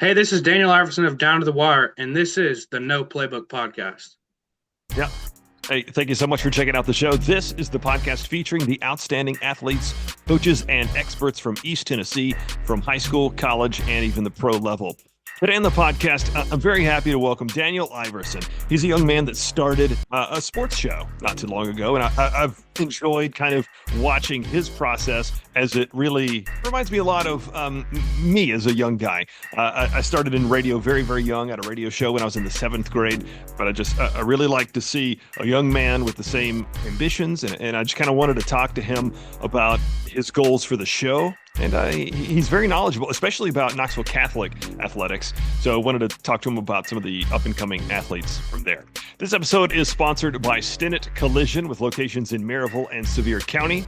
Hey, this is Daniel Iverson of Down to the Wire, and this is the No Playbook Podcast. Yeah. Hey, thank you so much for checking out the show. This is the podcast featuring the outstanding athletes, coaches, and experts from East Tennessee, from high school, college, and even the pro level. Today on the podcast, I'm very happy to welcome Daniel Iverson. He's a young man that started a sports show not too long ago, and I've enjoyed kind of watching his process, as it really reminds me a lot of me as a young guy. I started in radio very, very young at a radio show when I was in the 7th grade, but I really like to see a young man with the same ambitions, and I just kind of wanted to talk to him about his goals for the show. And he's very knowledgeable, especially about Knoxville Catholic athletics. So I wanted to talk to him about some of the up-and-coming athletes from there. This episode is sponsored by Stinnett Collision, with locations in Maryville and Sevier County.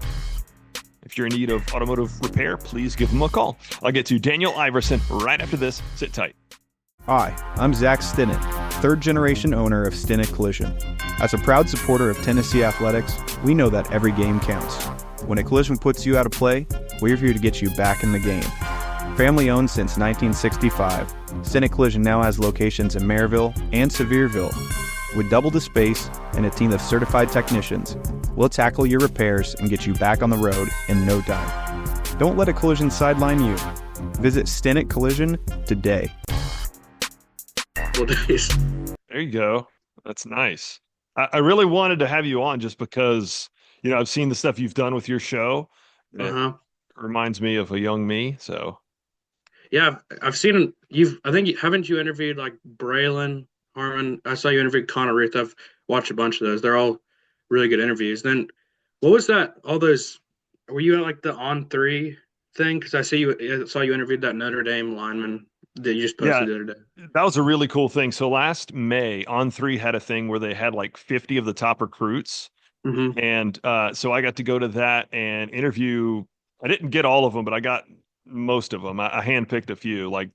If you're in need of automotive repair, please give them a call. I'll get to Daniel Iverson right after this. Sit tight. Hi, I'm Zach Stinnett, third-generation owner of Stinnett Collision. As a proud supporter of Tennessee athletics, we know that every game counts. When a collision puts you out of play, we're here to get you back in the game. Family owned since 1965, Stinnett Collision now has locations in Maryville and Sevierville. With double the space and a team of certified technicians, we'll tackle your repairs and get you back on the road in no time. Don't let a collision sideline you. Visit Stinnett Collision today. Well, days. There you go. That's nice. I really wanted to have you on just because, I've seen the stuff you've done with your show. It reminds me of a young me. So, yeah, I've seen haven't you interviewed like Braylon Harmon? I saw you interviewed Connor Ruth. I've watched a bunch of those. They're all really good interviews. Then, what was that? All those, were you at like the On Three thing? Because I saw you interviewed that Notre Dame lineman that you just posted the other day. That was a really cool thing. So last May, On3 had a thing where they had like 50 of the top recruits. Mm-hmm. And so I got to go to that and interview. I didn't get all of them, but I got most of them. I handpicked a few, like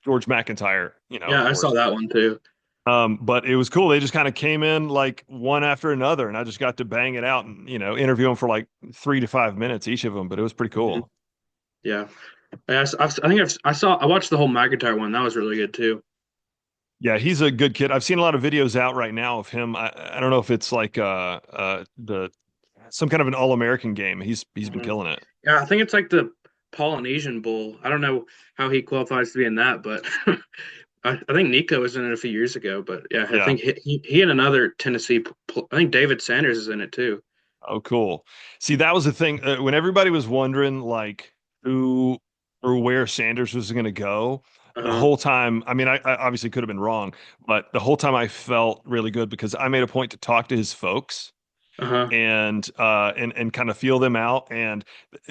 George McIntyre, Yeah, of I saw course. that one too. But it was cool. They just kind of came in like one after another, and I just got to bang it out and, interview them for like 3 to 5 minutes, each of them. But it was pretty Mhm. cool. Yeah, I watched the whole McIntyre one. That was really good too. Yeah, he's a good kid. I've seen a lot of videos out right now of him. I don't know if it's like the some kind of an all-American game. He's been Mhm. killing it. Yeah, I think it's like the Polynesian Bowl. I don't know how he qualifies to be in that, but I think Nico was in it a few years ago. But yeah, I Yeah. think he and another Tennessee. I think David Sanders is in it too. Oh, cool. See, that was the thing when everybody was wondering like who or where Sanders was going to go. The Uh-huh. whole time, I mean, I obviously could have been wrong, but the whole time I felt really good because I made a point to talk to his folks Uh-huh. and kind of feel them out. And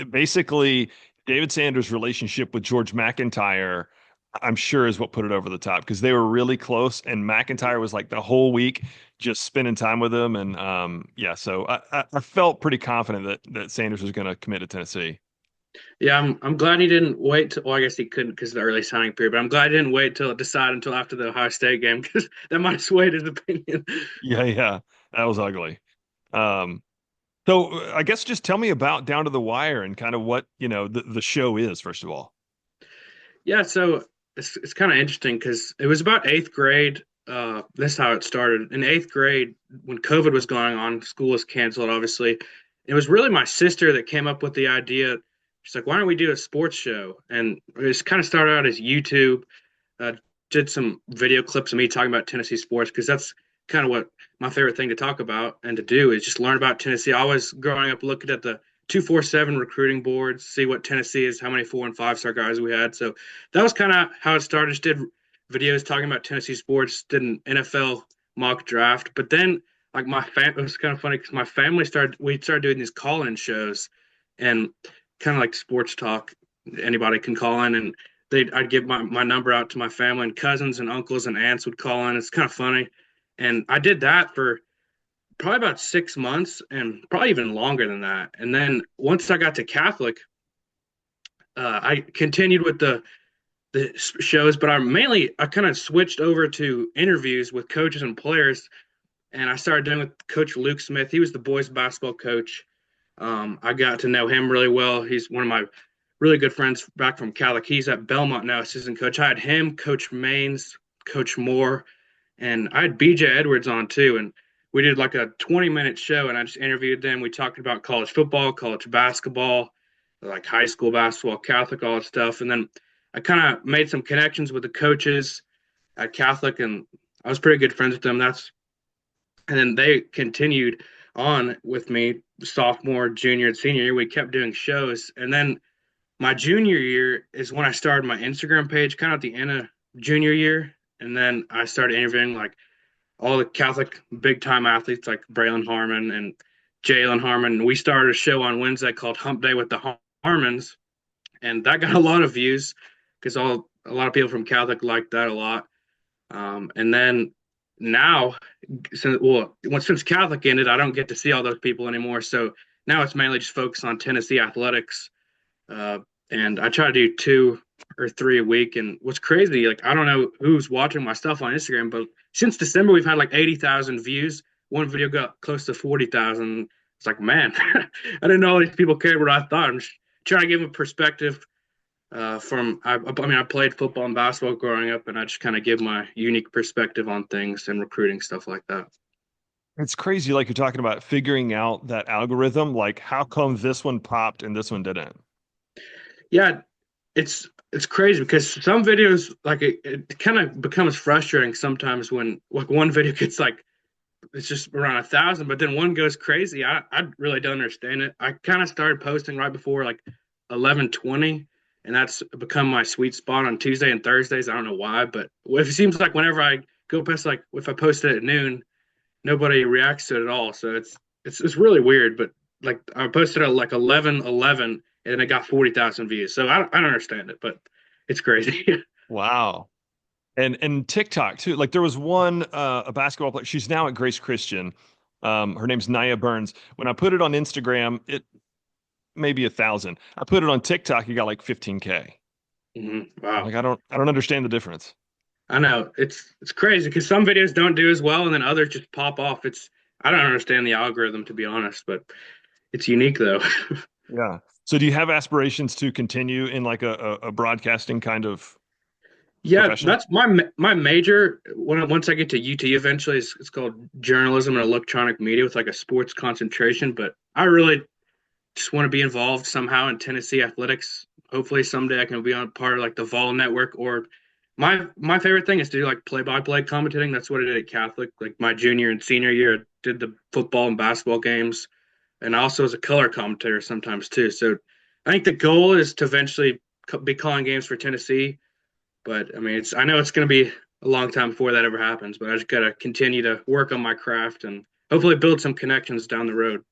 basically, David Sanders' relationship with George McIntyre, I'm sure, is what put it over the top because they were really close. And McIntyre was like the whole week just spending time with him. And yeah, so I felt pretty confident that Sanders was going to commit to Tennessee. Yeah, I'm glad he didn't wait till. Well, I guess he couldn't because of the early signing period. But I'm glad he didn't wait till decide until after the Ohio State game because that might have swayed his opinion. Yeah, yeah, that was ugly. Um, so I guess just tell me about Down to the Wire and kind of what, the show is, first of all. Yeah, so it's kind of interesting because it was about eighth grade. That's how it started. In eighth grade, when COVID was going on, school was canceled, obviously. It was really my sister that came up with the idea. She's like, why don't we do a sports show? And it just kind of started out as YouTube. Uh, did some video clips of me talking about Tennessee sports because that's kind of what my favorite thing to talk about and to do is just learn about Tennessee. I was growing up looking at the 247 recruiting boards, see what Tennessee is, how many 4 and 5 star guys we had. So that was kind of how it started. Just did videos talking about Tennessee sports, did an NFL mock draft. But then, like it was kind of funny because we started doing these call-in shows and kind of like sports talk. Anybody can call in and I'd give my number out to my family and cousins and uncles and aunts would call in. It's kind of funny. And I did that for probably about 6 months and probably even longer than that. And then once I got to Catholic, I continued with the shows, but I kind of switched over to interviews with coaches and players. And I started doing with Coach Luke Smith. He was the boys basketball coach. I got to know him really well. He's one of my really good friends back from Catholic. He's at Belmont now, assistant coach. I had him, Coach Maines, Coach Moore, and I had BJ Edwards on too. And we did like a 20-minute show, and I just interviewed them. We talked about college football, college basketball, like high school basketball, Catholic, all that stuff. And then I kind of made some connections with the coaches at Catholic, and I was pretty good friends with them. And then they continued on with me sophomore, junior, and senior year. We kept doing shows, and then my junior year is when I started my Instagram page, kind of at the end of junior year, and then I started interviewing like all the Catholic big time athletes like Braylon Harmon and Jalen Harmon. And we started a show on Wednesday called Hump Day with the Harmons, and that got a lot of views because a lot of people from Catholic liked that a lot. And then now, since Catholic ended, I don't get to see all those people anymore. So now it's mainly just focused on Tennessee athletics. Uh, and I try to do 2 or 3 a week. And what's crazy, like I don't know who's watching my stuff on Instagram, but since December we've had like 80,000 views. One video got close to 40,000. It's like, man, I didn't know all these people cared what I thought. I'm just trying to give them a perspective I played football and basketball growing up, and I just kind of give my unique perspective on things and recruiting stuff like that. It's crazy, like you're talking about figuring out that algorithm. Like, how come this one popped and this one didn't? Yeah, it's crazy because some videos like it kind of becomes frustrating sometimes when like one video gets like it's just around 1,000, but then one goes crazy. I really don't understand it. I kind of started posting right before like 11:20, and that's become my sweet spot on Tuesday and Thursdays. I don't know why, but it seems like whenever I go past like if I post it at noon, nobody reacts to it at all. So it's really weird. But like I posted at like 11:11, and it got 40,000 views. So I don't understand it, but it's crazy. Wow. And TikTok too. Like there was one a basketball player. She's now at Grace Christian. Her name's Nia Burns. When I put it on Instagram, it maybe 1,000. I put it on TikTok, you got like 15K. Wow. Like I don't understand the difference. I know it's crazy because some videos don't do as well, and then others just pop off. I don't understand the algorithm to be honest, but it's unique though. Yeah. So do you have aspirations to continue in like a broadcasting kind of Yeah, profession? that's my major. Once I get to UT, eventually, it's called journalism and electronic media with like a sports concentration. But I really just want to be involved somehow in Tennessee athletics. Hopefully, someday I can be on part of like the Vol Network. Or my favorite thing is to do like play-by-play commentating. That's what I did at Catholic. Like my junior and senior year, I did the football and basketball games, and also as a color commentator sometimes too. So I think the goal is to eventually be calling games for Tennessee, but I mean, I know it's going to be a long time before that ever happens. But I just got to continue to work on my craft and hopefully build some connections down the road.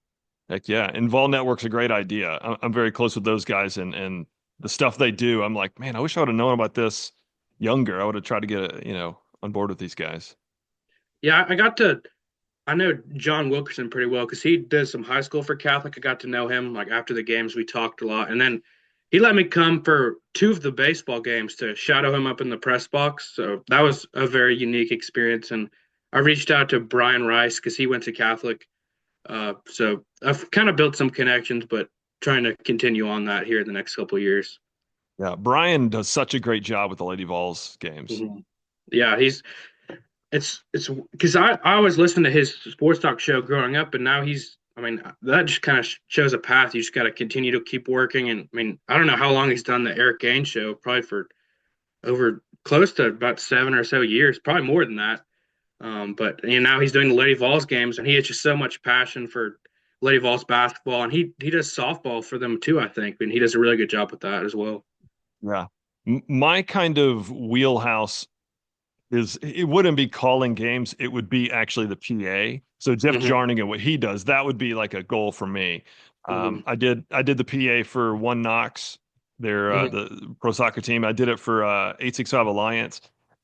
Heck yeah. And Vol Network's a great idea. I'm very close with those guys and the stuff they do. I'm like, man, I wish I would have known about this younger. I would have tried to get on board with these guys. Yeah, I know John Wilkerson pretty well because he did some high school for Catholic. I got to know him like after the games. We talked a lot, and then he let me come for two of the baseball games to shadow him up in the press box. So that was a very unique experience. And I reached out to Brian Rice because he went to Catholic. So I've kind of built some connections, but trying to continue on that here in the next couple of years. Yeah. Brian does such a great job with the Lady Vols games. Mhm. Yeah, it's because I always listened to his sports talk show growing up, and now I mean, that just kind of shows a path. You just got to continue to keep working. And I mean, I don't know how long he's done the Eric Gaines show, probably for over close to about 7 or so years, probably more than that. But now he's doing the Lady Vols games, and he has just so much passion for Lady Vols basketball, and he does softball for them too, I think, and he does a really good job with that as well. Yeah. My kind of wheelhouse is it wouldn't be calling games, it would be actually the PA. So Jeff Hmm. Jarning and what he does, that would be like a goal for me. Hmm. I did the PA for One Knox, their Hmm. the pro soccer team. I did it for 865 Alliance,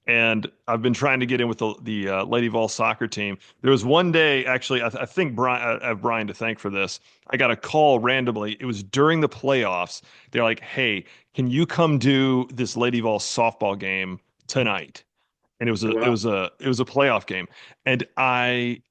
and I've been trying to get in with the Lady Vol soccer team. There was one day, actually, I think I have Brian to thank for this. I got a call randomly. It was during the playoffs. They're like, "Hey, can you come do this Lady Vol softball game tonight?" And it was a it Wow. was a it was a playoff game, and I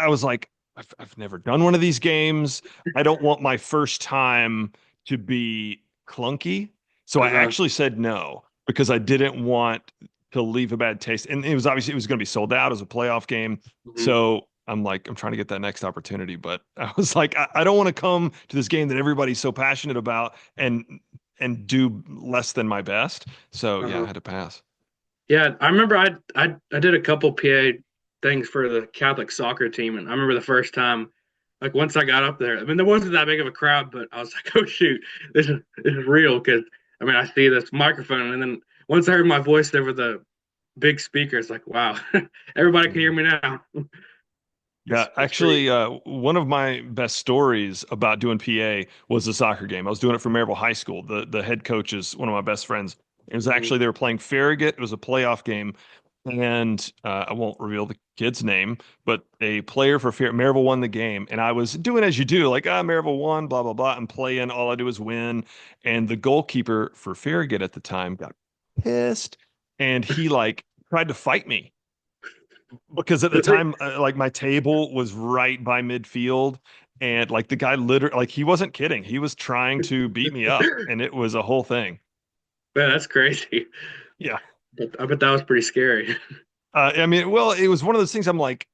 was like, I've never done one of these games. I don't want my first time to be clunky. So I Uh-huh. actually said no because I didn't want to leave a bad taste. And it was obviously it was going to be sold out as a playoff game. Mhm. So I'm like, I'm trying to get that next opportunity. But I was like, I don't want to come to this game that everybody's so passionate about and do less than my best. So yeah, I Uh-huh. had to pass. Yeah, I remember I did a couple PA things for the Catholic soccer team, and I remember the first time, like once I got up there, I mean there wasn't that big of a crowd, but I was like, oh shoot, this is real because I mean I see this microphone, and then once I heard my voice over the big speaker, it's like wow, everybody can hear me now. Yeah, It's pretty. actually, one of my best stories about doing PA was a soccer game. I was doing it for Maryville High School. The head coach is one of my best friends. It was Mhm. actually they were playing Farragut. It was a playoff game, and I won't reveal the kid's name, but a player for Maryville won the game, and I was doing as you do, like Maryville won, blah blah blah. I'm playing. All I do is win, and the goalkeeper for Farragut at the time got pissed, and he like tried to fight me because at the Really? time like my table was right by midfield and like the guy literally like he wasn't kidding, he was trying to beat me up and it was a whole thing. Man, that's crazy. Yeah. But I bet that was pretty scary. I mean, well, it was one of those things I'm like,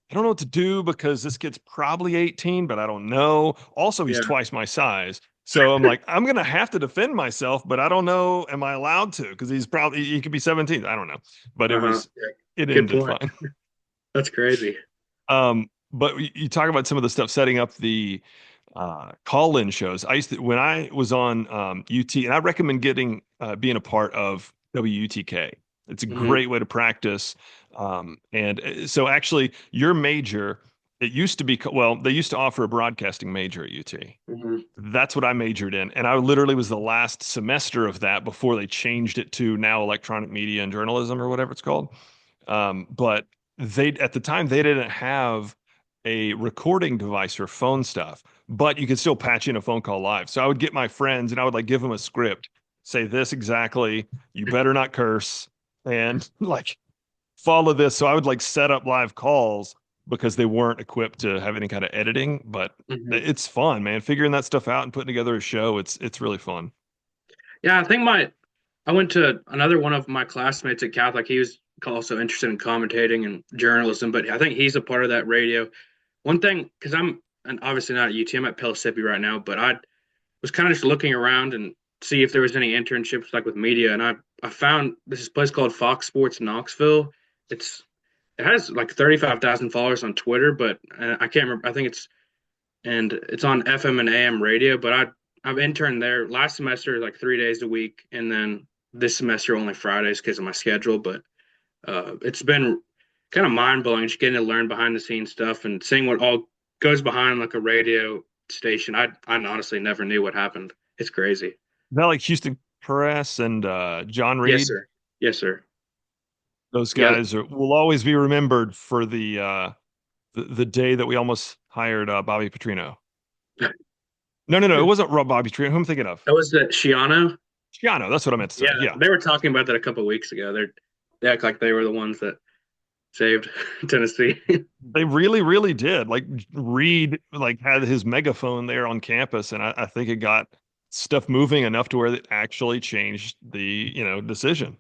I don't know what to do because this kid's probably 18 but I don't know, also he's Yeah. twice my size, so I'm like I'm gonna have to defend myself but I don't know, am I allowed to, because he could be 17, I don't know, but Uh-huh. Yeah. it Good ended point. fine. That's crazy. But you talk about some of the stuff setting up the call-in shows. I used to when I was on UT, and I recommend getting being a part of WUTK. It's a Hmm. great way to practice. And so actually, your major, it used to be well, they used to offer a broadcasting major at UT. Hmm. That's what I majored in, and I literally was the last semester of that before they changed it to now electronic media and journalism or whatever it's called. But they at the time they didn't have a recording device for phone stuff, but you could still patch in a phone call live. So I would get my friends and I would like give them a script, say this exactly, you better not curse, and like follow this. So I would like set up live calls because they weren't equipped to have any kind of editing, but Hmm. it's fun, man. Figuring that stuff out and putting together a show, it's really fun. Yeah, I think I went to another one of my classmates at Catholic. He was also interested in commentating and journalism, but I think he's a part of that radio. One thing, because I'm and obviously not at UT, I'm at Pellissippi right now, but I was kind of just looking around and see if there was any internships like with media, and I found this place called Fox Sports Knoxville. It's it has like 35,000 followers on Twitter, but I can't remember. I think it's on FM and AM radio. But I've interned there last semester like 3 days a week, and then this semester only Fridays because of my schedule. But it's been kind of mind blowing just getting to learn behind the scenes stuff and seeing what all goes behind like a radio station. I honestly never knew what happened. It's crazy. Is that like Houston Press and John Yes, Reed? sir. Yes, sir. Those Yeah. guys will always be remembered for the day that we almost hired Bobby Petrino. No, no, no, it wasn't Rob Bobby Petrino. Who am I thinking of? That was the Shiano. Shiano. That's what I meant to say. Yeah, Yeah, they were talking about that a couple of weeks ago. They act like they were the ones that saved Tennessee. they really, really did. Like Reed, like had his megaphone there on campus, and I think it got stuff moving enough to where it actually changed the decision.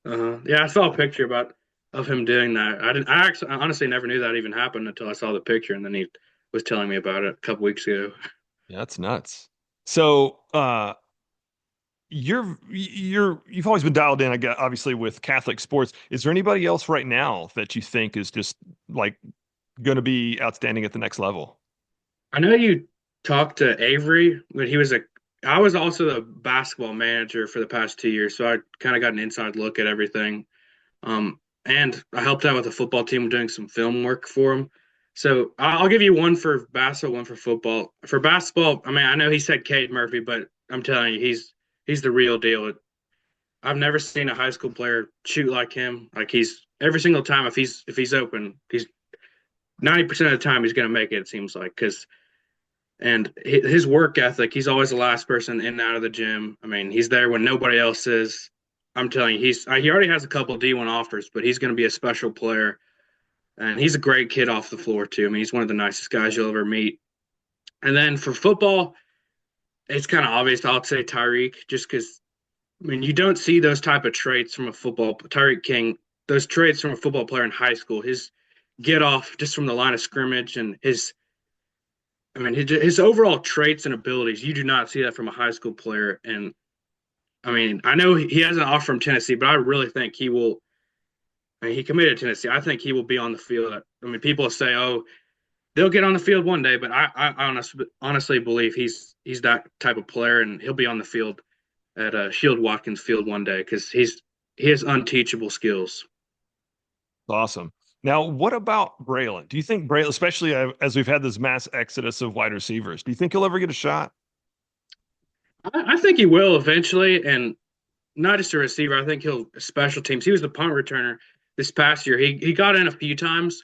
Yeah, I saw a picture about of him doing that. I didn't. I honestly never knew that even happened until I saw the picture, and then he was telling me about it a couple weeks ago. Yeah, that's nuts. So, you've always been dialed in, I guess, obviously with Catholic sports. Is there anybody else right now that you think is just like going to be outstanding at the next level? I know you talked to Avery, but he was a. I was also the basketball manager for the past 2 years, so I kind of got an inside look at everything. And I helped out with the football team doing some film work for him. So I'll give you one for basketball, one for football. For basketball, I mean, I know he said Cade Murphy, but I'm telling you, he's the real deal. I've never seen a high school player shoot like him. Like he's every single time if he's open, he's 90% of the time he's going to make it. It seems like because and his work ethic, he's always the last person in and out of the gym. I mean, he's there when nobody else is. I'm telling you, he already has a couple D1 offers, but he's going to be a special player. And he's a great kid off the floor, too. I mean, he's one of the nicest guys you'll ever meet. And then for football, it's kind of obvious. I'll say Tyreek, just because I mean you don't see those type of traits from a football Tyreek King. Those traits from a football player in high school. His get off just from the line of scrimmage and his overall traits and abilities. You do not see that from a high school player. And I mean, I know he has an offer from Tennessee, but I really think he will. I mean, he committed to Tennessee. I think he will be on the field. I mean, people say, "Oh, they'll get on the field one day," but honestly believe he's that type of player, and he'll be on the field at Shield Watkins Field one day because he has unteachable skills. Awesome. Now, what about Braylon? Do you think Braylon, especially as we've had this mass exodus of wide receivers, do you think he'll ever get a shot? I think he will eventually, and not just a receiver. I think he'll special teams. He was the punt returner this past year. He got in a few times,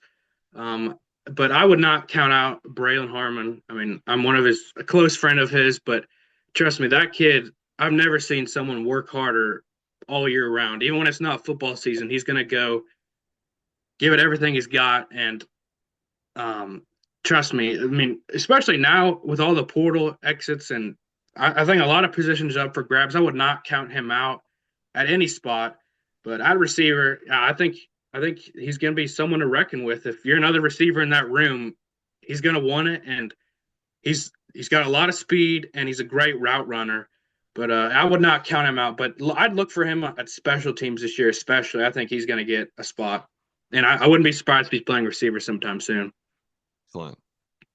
um, but I would not count out Braylon Harmon. I mean, I'm a close friend of his, but trust me, that kid. I've never seen someone work harder all year round. Even when it's not football season, he's going to go give it everything he's got. And um, trust me, I mean, especially now with all the portal exits, and I think a lot of positions up for grabs. I would not count him out at any spot. But at receiver, I think he's going to be someone to reckon with. If you're another receiver in that room, he's going to want it, and he's got a lot of speed, and he's a great route runner. But I would not count him out. But I'd look for him at special teams this year, especially. I think he's going to get a spot, and I wouldn't be surprised if he's playing receiver sometime soon. Excellent.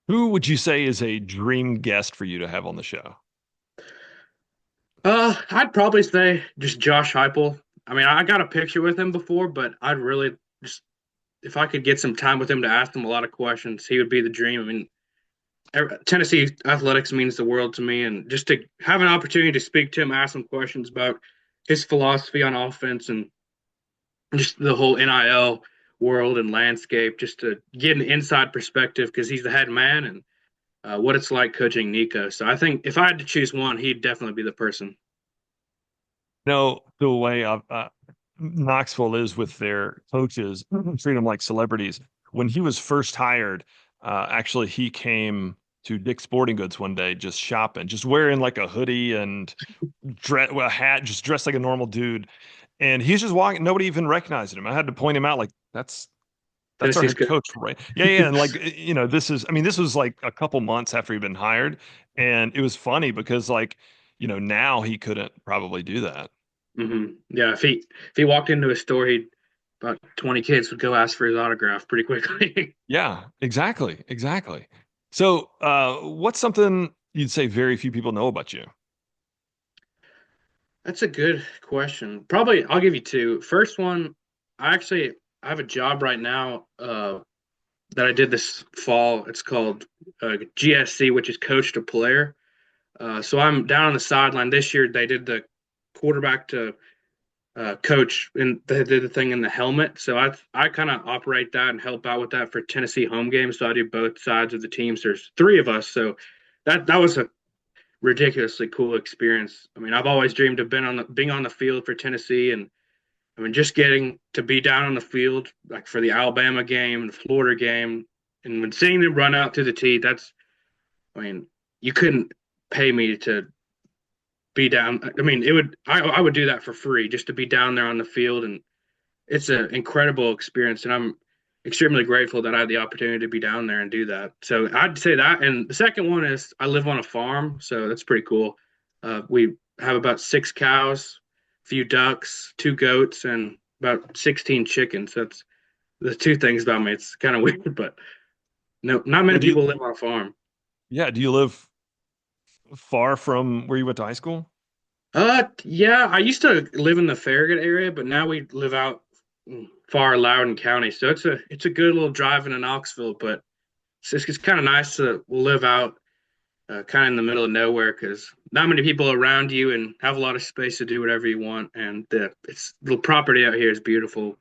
Who would you say is a dream guest for you to have on the show? I'd probably say just Josh Heupel. I mean, I got a picture with him before, but I'd really just if I could get some time with him to ask him a lot of questions, he would be the dream. I mean, Tennessee athletics means the world to me, and just to have an opportunity to speak to him, ask him questions about his philosophy on offense and just the whole NIL world and landscape, just to get an inside perspective because he's the head man and what it's like coaching Nico. So I think if I had to choose one, he'd definitely be the person. No, the way Knoxville is with their coaches, treat them like celebrities. When he was first hired, actually, he came to Dick's Sporting Goods one day just shopping, just wearing like a hoodie and a hat, just dressed like a normal dude. And he's just walking. Nobody even recognized him. I had to point him out, like that's our Tennessee's head good. coach, right? Yeah, yeah. And like, this is, I mean, this was like a couple months after he'd been hired. And it was funny because like, now he couldn't probably do that. Yeah, if he walked into a store, he'd about 20 kids would go ask for his autograph pretty quickly. Yeah, exactly. Exactly. So, what's something you'd say very few people know about you? That's a good question. Probably I'll give you two. First one, I have a job right now that I did this fall. It's called GSC, which is coach to player. So I'm down on the sideline this year. They did the quarterback to coach, and they did the thing in the helmet. So I kind of operate that and help out with that for Tennessee home games. So I do both sides of the teams. There's three of us, so that was a ridiculously cool experience. I mean, I've always dreamed of being on the field for Tennessee, and I mean, just getting to be down on the field like for the Alabama game and the Florida game, and when seeing them run out to the tee, I mean, you couldn't pay me to be down. I mean, I would do that for free just to be down there on the field, and it's an incredible experience, and I'm extremely grateful that I had the opportunity to be down there and do that. So I'd say that, and the second one is I live on a farm, so that's pretty cool. We have about 6 cows, a few ducks, 2 goats, and about 16 chickens. That's the two things about me. It's kind of weird, but no, not Yeah, many people live on a farm. do you live far from where you went to high school? Yeah, I used to live in the Farragut area, but now we live out far Loudoun County. So it's a good little drive into Knoxville, but it's kind of nice to live out kind of in the middle of nowhere because not many people around you and have a lot of space to do whatever you want. And the property out here is beautiful.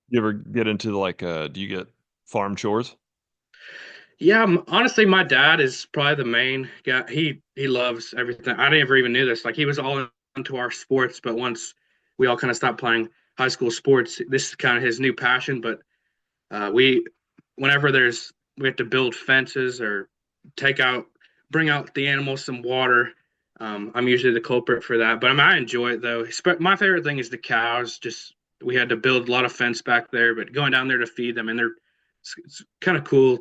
You ever get into like, do you get farm chores? Yeah, honestly, my dad is probably the main guy. He loves everything. I never even knew this. Like he was all into our sports, but once we all kind of stopped playing high school sports, this is kind of his new passion. But we, whenever we have to build fences or take out bring out the animals some water. I'm usually the culprit for that, but I enjoy it though. My favorite thing is the cows. Just we had to build a lot of fence back there, but going down there to feed them, and it's kind of cool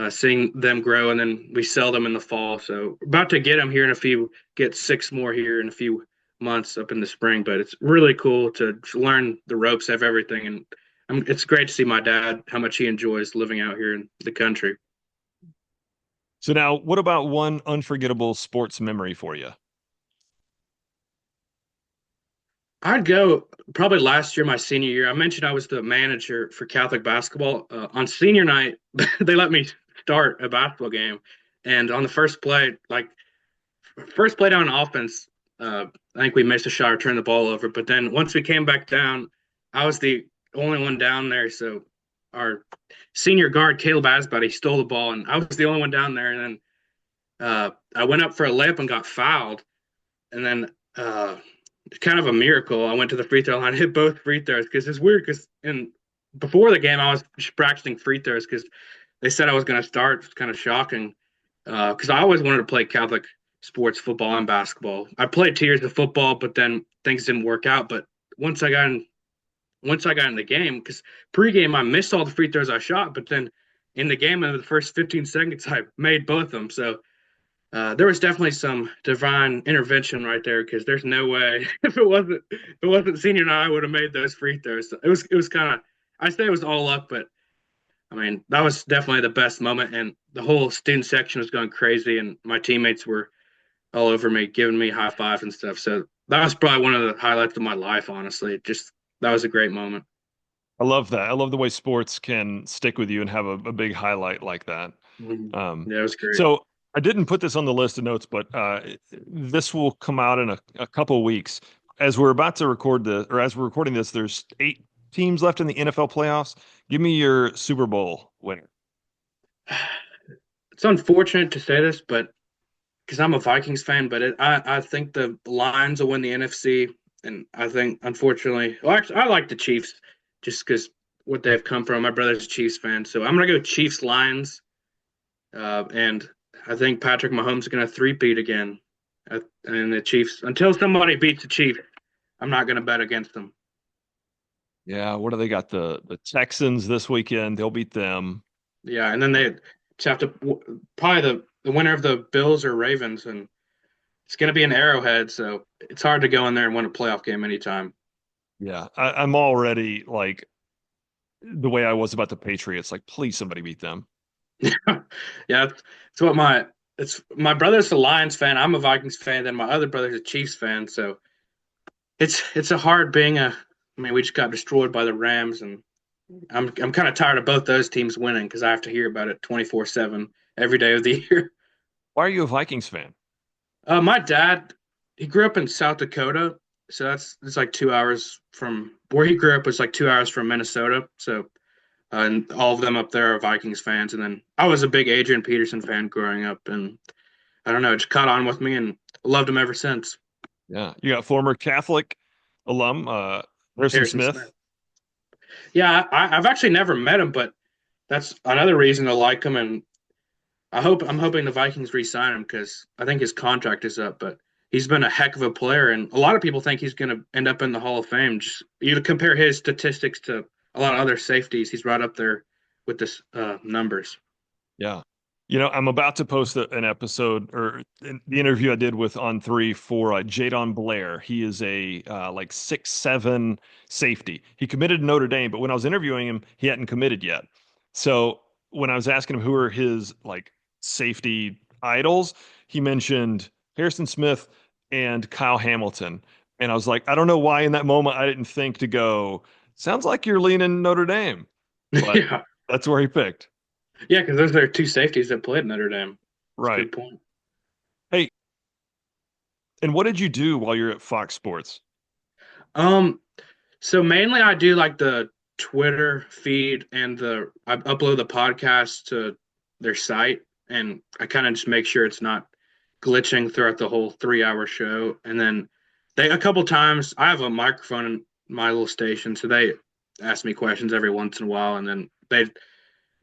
seeing them grow, and then we sell them in the fall. So about to get them here in a few, get six more here in a few months up in the spring. But it's really cool to learn the ropes of everything, and it's great to see my dad how much he enjoys living out here in the country. So now, what about one unforgettable sports memory for you? I'd go probably last year, my senior year. I mentioned I was the manager for Catholic basketball. On senior night, they let me start a basketball game, and on the first play down offense, I think we missed a shot or turned the ball over. But then once we came back down, I was the only one down there. So our senior guard, Caleb Asbody, stole the ball, and I was the only one down there. And then I went up for a layup and got fouled. And then kind of a miracle, I went to the free throw line, hit both free throws because it's weird because before the game I was practicing free throws because they said I was going to start. It's kind of shocking because I always wanted to play Catholic sports, football and basketball. I played 2 years of football, but then things didn't work out. But once I got in the game, because pregame I missed all the free throws I shot, but then in the game in the first 15 seconds I made both of them. So there was definitely some divine intervention right there because there's no way if it wasn't senior night I would have made those free throws. So it was kind of I say it was all luck, but I mean that was definitely the best moment, and the whole student section was going crazy, and my teammates were all over me, giving me high fives and stuff. So that was probably one of the highlights of my life, honestly. Just that was a great moment. I love that. I love the way sports can stick with you and have a big highlight like that. Mhm. Um, Yeah, it was great. so I didn't put this on the list of notes, but this will come out in a couple of weeks. As we're about to record as we're recording this, there's 8 teams left in the NFL playoffs. Give me your Super Bowl winner. It's unfortunate to say this, but because I'm a Vikings fan, but I think the Lions will win the NFC, and I think unfortunately, well, actually, I like the Chiefs just because what they've come from. My brother's a Chiefs fan, so I'm gonna go Chiefs Lions, and I think Patrick Mahomes is gonna three-peat again, and the Chiefs until somebody beats the Chiefs. I'm not gonna bet against them. Yeah, what do they got? The Texans this weekend. They'll beat them. Yeah, and then they just have to probably the winner of the Bills or Ravens, and it's going to be an Arrowhead, so it's hard to go in there and win a playoff game anytime. Yeah, I'm already like the way I was about the Patriots. Like, please, somebody beat them. Yeah, it's what my brother's a Lions fan. I'm a Vikings fan. Then my other brother's a Chiefs fan. So it's a hard being a. I mean, we just got destroyed by the Rams, and I'm kind of tired of both those teams winning because I have to hear about it 24/7 every day of the year. Why are you a Vikings fan? My dad, he grew up in South Dakota, so it's like 2 hours from where he grew up was like 2 hours from Minnesota. So, and all of them up there are Vikings fans. And then I was a big Adrian Peterson fan growing up, and I don't know, it just caught on with me, and loved him ever since. Yeah, you got former Catholic alum, Harrison Harrison Smith. Smith. Yeah, I've actually never met him, but that's another reason to like him, and I'm hoping the Vikings re-sign him because I think his contract is up. But he's been a heck of a player, and a lot of people think he's going to end up in the Hall of Fame. Just you compare his statistics to a lot of other safeties, he's right up there with this numbers. Yeah. You know, I'm about to post an episode or the interview I did with On Three for Jadon Blair. He is a like 6'7" safety. He committed to Notre Dame, but when I was interviewing him, he hadn't committed yet. So when I was asking him who are his like safety idols, he mentioned Harrison Smith and Kyle Hamilton. And I was like, I don't know why in that moment I didn't think to go, sounds like you're leaning Notre Dame, but Yeah, that's where he picked. yeah, because those are two safeties that played Notre Dame. That's a Right. good point. Hey, and what did you do while you're at Fox Sports? Um, so mainly I do like the Twitter feed and I upload the podcast to their site, and I kind of just make sure it's not glitching throughout the whole 3 hour show. And then they a couple times I have a microphone in my little station, so they ask me questions every once in a while, and then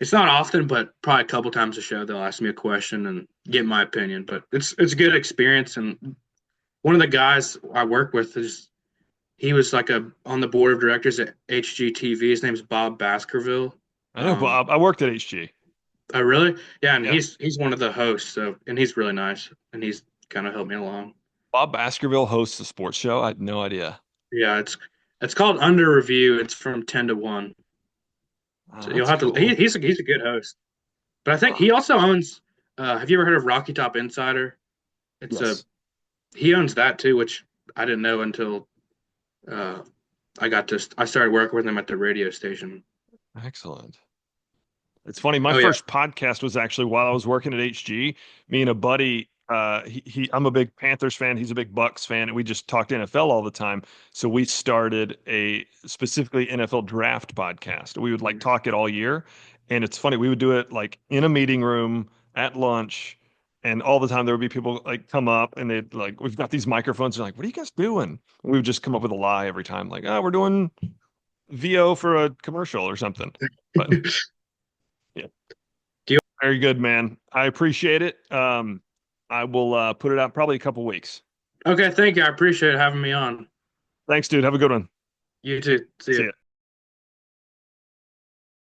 It's not often, but probably a couple times a show they'll ask me a question and get my opinion. But it's a good experience. And one of the guys I work with is he was like a on the board of directors at HGTV. His name's Bob Baskerville. I know Bob. I worked at HG. Oh really? Yeah, and Yeah. he's one of the hosts. So and he's really nice, and he's kind of helped me along. Bob Baskerville hosts a sports show. I had no idea. Yeah, it's called Under Review. It's from 10 to 1. Oh, So you'll that's have to. cool. He's a good host. But I think he also owns. Have you ever heard of Rocky Top Insider? It's a Yes. he owns that too, which I didn't know until uh, I started working with him at the radio station. Excellent. It's funny. My Oh yeah, first podcast was actually while I was working at HG. Me and a buddy. I'm a big Panthers fan. He's a big Bucks fan, and we just talked NFL all the time. So we started a specifically NFL draft podcast. We would like talk it all year, and it's funny. We would do it like in a meeting room at lunch, and all the time there would be people like come up and they'd like, we've got these microphones. And like, what are you guys doing? And we would just come up with a lie every time, like, oh, we're doing VO for a commercial or something. But yeah. do you? Very good, man. I appreciate it. I will put it out probably a couple weeks. Okay, thank you. I appreciate having me on. Thanks, dude. Have a good one. You too. See See you. ya.